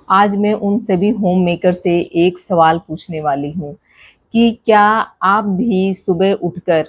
आज मैं उन सभी होम मेकर से एक सवाल पूछने वाली हूँ कि क्या आप भी सुबह उठकर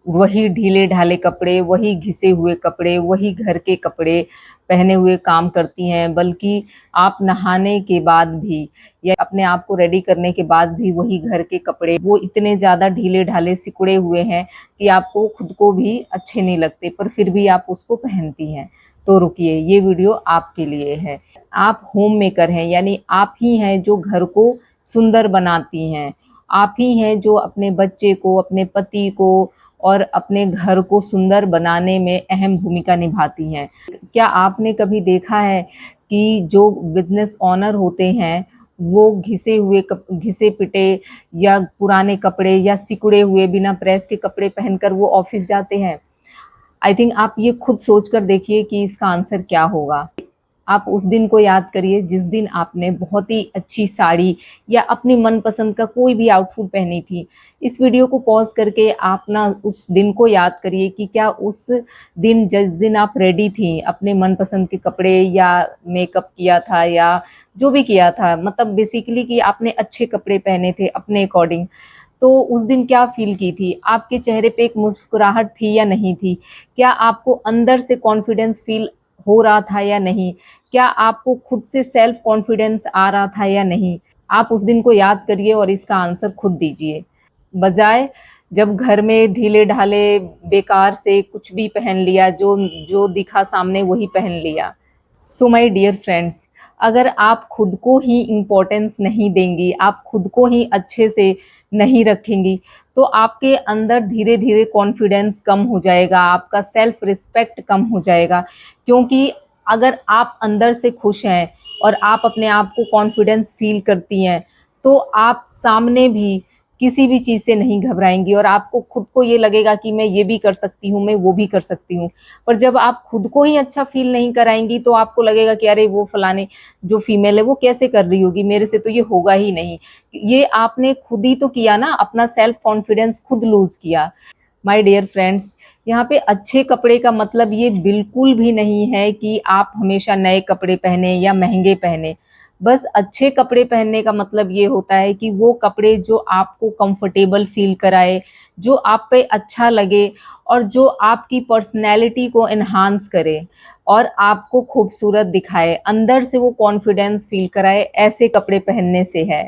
वही ढीले-ढाले कपड़े, वही घिसे हुए कपड़े, वही घर के कपड़े पहने हुए काम करती हैं, बल्कि आप नहाने के बाद भी या अपने आप को रेडी करने के बाद भी वही घर के कपड़े, वो इतने ज़्यादा ढीले-ढाले सिकुड़े हुए हैं कि आपको खुद को भी अच्छे नहीं लगते, पर फिर भी आप उसको पहनती हैं। तो रुकिए, ये वीडियो आपके लिए है। आप होम मेकर हैं, यानी आप ही हैं जो घर को सुंदर बनाती हैं। आप ही हैं जो अपने बच्चे को, अपने पति को और अपने घर को सुंदर बनाने में अहम भूमिका निभाती हैं। क्या आपने कभी देखा है कि जो बिज़नेस ओनर होते हैं, वो घिसे-पिटे या पुराने कपड़े या सिकुड़े हुए बिना प्रेस के कपड़े पहनकर वो ऑफ़िस जाते हैं? आई थिंक आप ये खुद सोच कर देखिए कि इसका आंसर क्या होगा। आप उस दिन को याद करिए जिस दिन आपने बहुत ही अच्छी साड़ी या अपनी मनपसंद का कोई भी आउटफिट पहनी थी। इस वीडियो को पॉज़ करके आप ना उस दिन को याद करिए कि क्या उस दिन जिस दिन आप रेडी थी, अपने मनपसंद के कपड़े या मेकअप किया था या जो भी किया था, मतलब बेसिकली कि आपने अच्छे कपड़े पहने थे अपने अकॉर्डिंग। तो उस दिन क्या फ़ील की थी? आपके चेहरे पे एक मुस्कुराहट थी या नहीं थी? क्या आपको अंदर से कॉन्फिडेंस फ़ील हो रहा था या नहीं? क्या आपको खुद से सेल्फ कॉन्फिडेंस आ रहा था या नहीं? आप उस दिन को याद करिए और इसका आंसर खुद दीजिए। बजाय जब घर में ढीले-ढाले बेकार से कुछ भी पहन लिया, जो जो दिखा सामने वही पहन लिया। सो माय डियर फ्रेंड्स, अगर आप खुद को ही इम्पोर्टेंस नहीं देंगी, आप खुद को ही अच्छे से नहीं रखेंगी, तो आपके अंदर धीरे-धीरे कॉन्फिडेंस कम हो जाएगा, आपका सेल्फ रिस्पेक्ट कम हो जाएगा। क्योंकि अगर आप अंदर से खुश हैं और आप अपने आप को कॉन्फिडेंस फ़ील करती हैं, तो आप सामने भी किसी भी चीज़ से नहीं घबराएँगी और आपको खुद को ये लगेगा कि मैं ये भी कर सकती हूँ, मैं वो भी कर सकती हूँ। पर जब आप खुद को ही अच्छा फ़ील नहीं कराएँगी, तो आपको लगेगा कि अरे वो फलाने जो फ़ीमेल है वो कैसे कर रही होगी, मेरे से तो ये होगा ही नहीं। ये आपने खुद ही तो किया ना, अपना सेल्फ कॉन्फिडेंस खुद लूज़ किया। माय डियर फ्रेंड्स, यहाँ पे अच्छे कपड़े का मतलब ये बिल्कुल भी नहीं है कि आप हमेशा नए कपड़े पहने या महँगे पहने। बस अच्छे कपड़े पहनने का मतलब ये होता है कि वो कपड़े जो आपको कंफर्टेबल फ़ील कराए, जो आप पे अच्छा लगे और जो आपकी पर्सनैलिटी को एनहांस करे और आपको खूबसूरत दिखाए, अंदर से वो कॉन्फिडेंस फ़ील कराए, ऐसे कपड़े पहनने से है।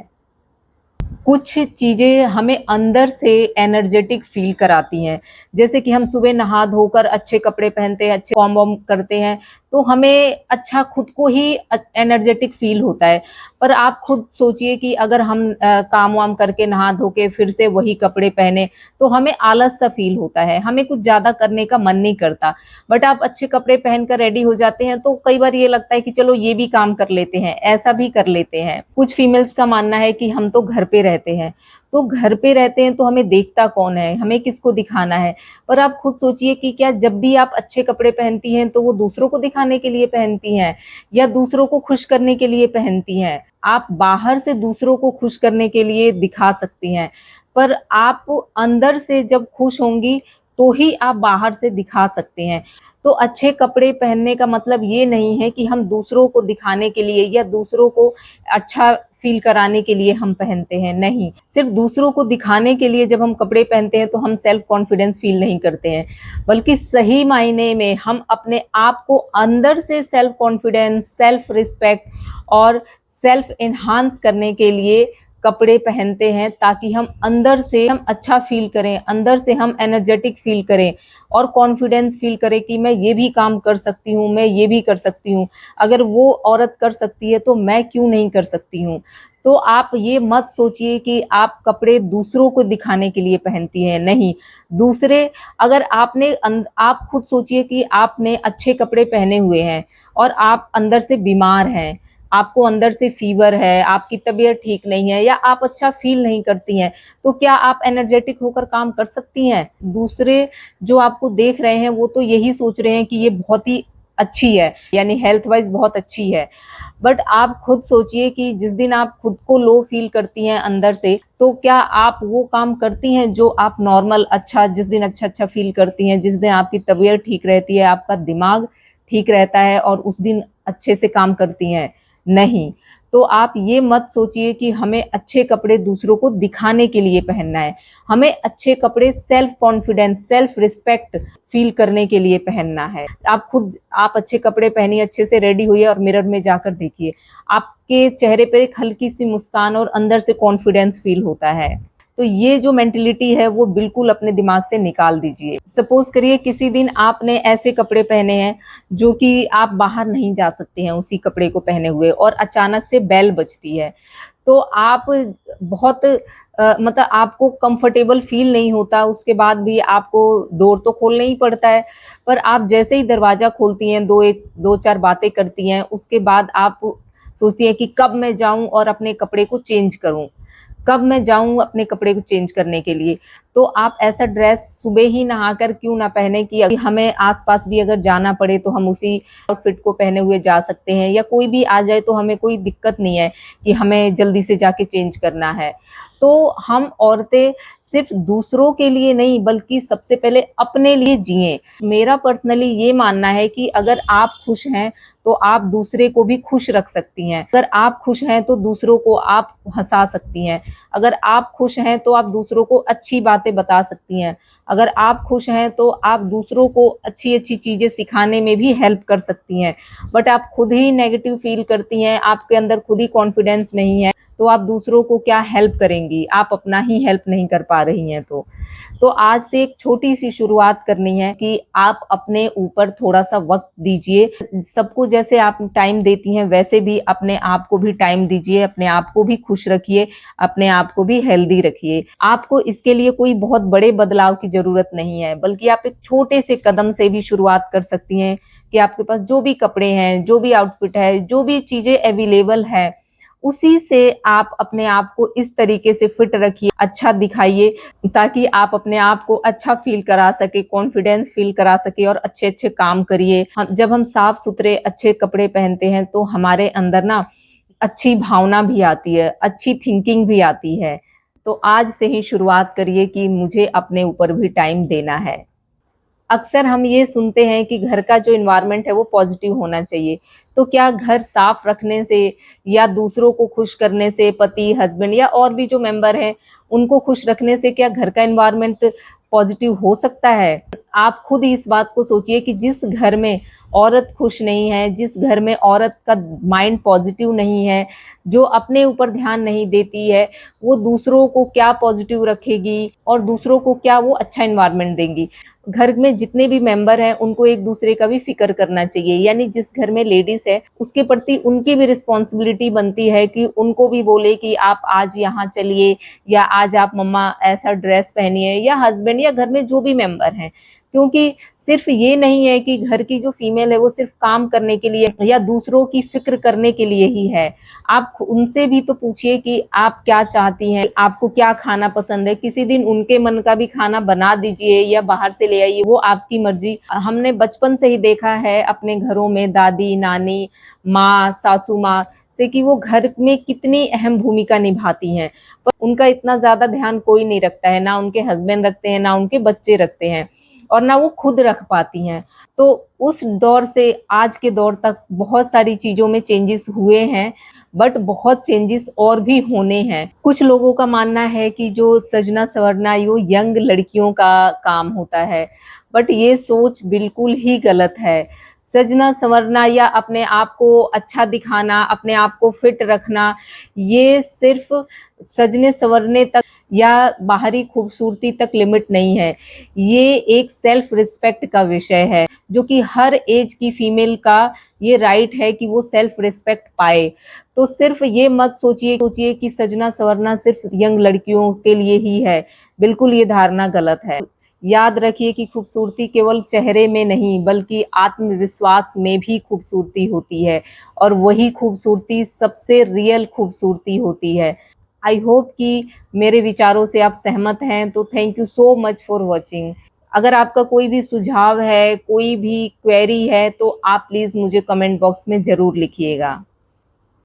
कुछ चीज़ें हमें अंदर से एनर्जेटिक फ़ील कराती हैं। जैसे कि हम सुबह नहा धोकर अच्छे कपड़े पहनते हैं, अच्छे वॉर्म-वॉर्म करते हैं, तो हमें अच्छा खुद को ही एनर्जेटिक फ़ील होता है। पर आप खुद सोचिए कि अगर हम काम-वाम करके नहा धो के फिर से वही कपड़े पहने, तो हमें आलस-सा फ़ील होता है, हमें कुछ ज़्यादा करने का मन नहीं करता। बट आप अच्छे कपड़े पहनकर रेडी हो जाते हैं, तो कई बार ये लगता है कि चलो ये भी काम कर लेते हैं, ऐसा भी कर लेते हैं। कुछ फीमेल्स का मानना है कि हम तो घर पे रहते हैं, तो घर पे रहते हैं तो हमें देखता कौन है, हमें किसको दिखाना है। पर आप खुद सोचिए कि क्या जब भी आप अच्छे कपड़े पहनती हैं, तो वो दूसरों को दिखाने के लिए पहनती हैं या दूसरों को खुश करने के लिए पहनती हैं? आप बाहर से दूसरों को खुश करने के लिए दिखा सकती हैं, पर आप अंदर से जब खुश होंगी, तो ही आप बाहर से दिखा सकते हैं। तो अच्छे कपड़े पहनने का मतलब ये नहीं है कि हम दूसरों को दिखाने के लिए या दूसरों को अच्छा फ़ील कराने के लिए हम पहनते हैं, नहीं। सिर्फ़ दूसरों को दिखाने के लिए जब हम कपड़े पहनते हैं तो हम सेल्फ़ कॉन्फिडेंस फ़ील नहीं करते हैं, बल्कि सही मायने में हम अपने आप को अंदर से सेल्फ़ कॉन्फिडेंस, सेल्फ़ रिस्पेक्ट और सेल्फ़ एनहांस करने के लिए कपड़े पहनते हैं, ताकि हम अंदर से हम अच्छा फ़ील करें, अंदर से हम एनर्जेटिक फ़ील करें और कॉन्फिडेंस फ़ील करें कि मैं ये भी काम कर सकती हूँ, मैं ये भी कर सकती हूँ। अगर वो औरत कर सकती है तो मैं क्यों नहीं कर सकती हूँ? तो आप ये मत सोचिए कि आप कपड़े दूसरों को दिखाने के लिए पहनती हैं, नहीं। दूसरे अगर आप खुद सोचिए कि आपने अच्छे कपड़े पहने हुए हैं और आप अंदर से बीमार हैं, आपको अंदर से फ़ीवर है, आपकी तबीयत ठीक नहीं है या आप अच्छा फ़ील नहीं करती हैं, तो क्या आप एनर्जेटिक होकर काम कर सकती हैं? दूसरे जो आपको देख रहे हैं वो तो यही सोच रहे हैं कि ये बहुत ही अच्छी है, यानी हेल्थ वाइज़ बहुत अच्छी है। बट आप खुद सोचिए कि जिस दिन आप खुद को लो फ़ील करती हैं अंदर से, तो क्या आप वो काम करती हैं जो आप नॉर्मल अच्छा जिस दिन अच्छा-अच्छा फ़ील करती हैं, जिस दिन आपकी तबीयत ठीक रहती है, आपका दिमाग ठीक रहता है और उस दिन अच्छे से काम करती हैं? नहीं। तो आप ये मत सोचिए कि हमें अच्छे कपड़े दूसरों को दिखाने के लिए पहनना है। हमें अच्छे कपड़े self confidence, self respect feel करने के लिए पहनना है। आप अच्छे कपड़े पहनिए, अच्छे से रेडी होइए और मिरर में जाकर देखिए। आपके चेहरे पे एक हल्की सी मुस्कान और अंदर से कॉन्फिडेंस फील होता है। तो ये जो मेंटेलिटी है वो बिल्कुल अपने दिमाग से निकाल दीजिए। सपोज करिए किसी दिन आपने ऐसे कपड़े पहने हैं जो कि आप बाहर नहीं जा सकते हैं उसी कपड़े को पहने हुए, और अचानक से बेल बजती है, तो आप बहुत मतलब आपको कंफर्टेबल फील नहीं होता, उसके बाद भी आपको डोर तो खोलना ही पड़ता है। पर आप जैसे ही दरवाजा खोलती हैं, दो चार बातें करती हैं, उसके बाद आप सोचती हैं कि कब मैं जाऊं और अपने कपड़े को चेंज करूं, कब मैं जाऊं अपने कपड़े को चेंज करने के लिए। तो आप ऐसा ड्रेस सुबह ही नहाकर क्यों ना पहने कि हमें आसपास भी अगर जाना पड़े तो हम उसी आउटफिट को पहने हुए जा सकते हैं, या कोई भी आ जाए तो हमें कोई दिक्कत नहीं है कि हमें जल्दी से जाके चेंज करना है। तो हम औरतें सिर्फ दूसरों के लिए नहीं बल्कि सबसे पहले अपने लिए जिएं। मेरा पर्सनली ये मानना है कि अगर आप खुश हैं तो आप दूसरे को भी खुश रख सकती हैं। अगर आप खुश हैं तो दूसरों को आप हंसा सकती हैं। अगर आप खुश हैं तो आप दूसरों को अच्छी बातें बता सकती हैं। अगर आप खुश हैं तो आप दूसरों को अच्छी अच्छी चीजें सिखाने में भी हेल्प कर सकती हैं। बट आप खुद ही नेगेटिव फील करती हैं, आपके अंदर खुद ही कॉन्फिडेंस नहीं है, तो आप दूसरों को क्या हेल्प करेंगी? आप अपना ही हेल्प नहीं कर पा रही हैं। तो आज से एक छोटी सी शुरुआत करनी है कि आप अपने ऊपर थोड़ा सा वक्त दीजिए। सबको जैसे आप टाइम देती हैं वैसे भी अपने आप को भी टाइम दीजिए, अपने आप को भी खुश रखिए, अपने आप को भी हेल्दी रखिए। आपको इसके लिए कोई बहुत बड़े बदलाव की जरूरत नहीं है, बल्कि आप एक छोटे से कदम से भी शुरुआत कर सकती हैं कि आपके पास जो भी कपड़े हैं, जो भी आउटफिट है, जो भी चीजें अवेलेबल है, उसी से आप अपने आप को इस तरीके से फिट रखिए, अच्छा दिखाइए, ताकि आप अपने आप को अच्छा फील करा सके, कॉन्फिडेंस फील करा सके और अच्छे अच्छे काम करिए। जब हम साफ सुथरे अच्छे कपड़े पहनते हैं तो हमारे अंदर ना अच्छी भावना भी आती है, अच्छी थिंकिंग भी आती है। तो आज से ही शुरुआत करिए कि मुझे अपने ऊपर भी टाइम देना है। अक्सर हम ये सुनते हैं कि घर का जो एनवायरनमेंट है वो पॉजिटिव होना चाहिए। तो क्या घर साफ रखने से या दूसरों को खुश करने से, पति, हस्बैंड या और भी जो मेंबर हैं, उनको खुश रखने से क्या घर का एनवायरनमेंट पॉजिटिव हो सकता है? आप खुद इस बात को सोचिए कि जिस घर में औरत खुश नहीं है, जिस घर में औरत का माइंड पॉजिटिव नहीं है, जो अपने ऊपर ध्यान नहीं देती है, वो दूसरों को क्या पॉजिटिव रखेगी और दूसरों को क्या वो अच्छा एनवायरनमेंट देंगी। घर में जितने भी मेंबर हैं उनको एक दूसरे का भी फिक्र करना चाहिए, यानी जिस घर में लेडीज है उसके प्रति उनकी भी रिस्पॉन्सिबिलिटी बनती है कि उनको भी बोले कि आप आज यहाँ चलिए, या आज आप मम्मा ऐसा ड्रेस पहनिए, या हस्बैंड या घर में जो भी मेंबर हैं। क्योंकि सिर्फ ये नहीं है कि घर की जो फीमेल है वो सिर्फ काम करने के लिए या दूसरों की फिक्र करने के लिए ही है। आप उनसे भी तो पूछिए कि आप क्या चाहती हैं, आपको क्या खाना पसंद है। किसी दिन उनके मन का भी खाना बना दीजिए या बाहर से ले आइए, वो आपकी मर्जी। हमने बचपन से ही देखा है अपने घरों में दादी, नानी, माँ, सासू माँ से कि वो घर में कितनी अहम भूमिका निभाती हैं, पर उनका इतना ज्यादा ध्यान कोई नहीं रखता है, ना उनके हस्बैंड रखते हैं, ना उनके बच्चे रखते हैं, और ना वो खुद रख पाती हैं। तो उस दौर से आज के दौर तक बहुत सारी चीजों में चेंजेस हुए हैं, बट बहुत चेंजेस और भी होने हैं। कुछ लोगों का मानना है कि जो सजना संवरना ये यंग लड़कियों का काम होता है, बट ये सोच बिल्कुल ही गलत है। सजना संवरना या अपने आप को अच्छा दिखाना, अपने आप को फिट रखना, ये सिर्फ सजने संवरने तक या बाहरी खूबसूरती तक लिमिट नहीं है। ये एक सेल्फ रिस्पेक्ट का विषय है, जो कि हर एज की फीमेल का ये राइट है कि वो सेल्फ रिस्पेक्ट पाए। तो सिर्फ ये मत सोचिए कि सजना संवरना सिर्फ यंग लड़कियों के लिए ही है। बिल्कुल ये धारणा गलत है। याद रखिए कि खूबसूरती केवल चेहरे में नहीं बल्कि आत्मविश्वास में भी खूबसूरती होती है, और वही खूबसूरती सबसे रियल खूबसूरती होती है। आई होप कि मेरे विचारों से आप सहमत हैं। तो thank you so much for watching. अगर आपका कोई भी सुझाव है, कोई भी क्वेरी है, तो आप प्लीज मुझे कमेंट बॉक्स में जरूर लिखिएगा।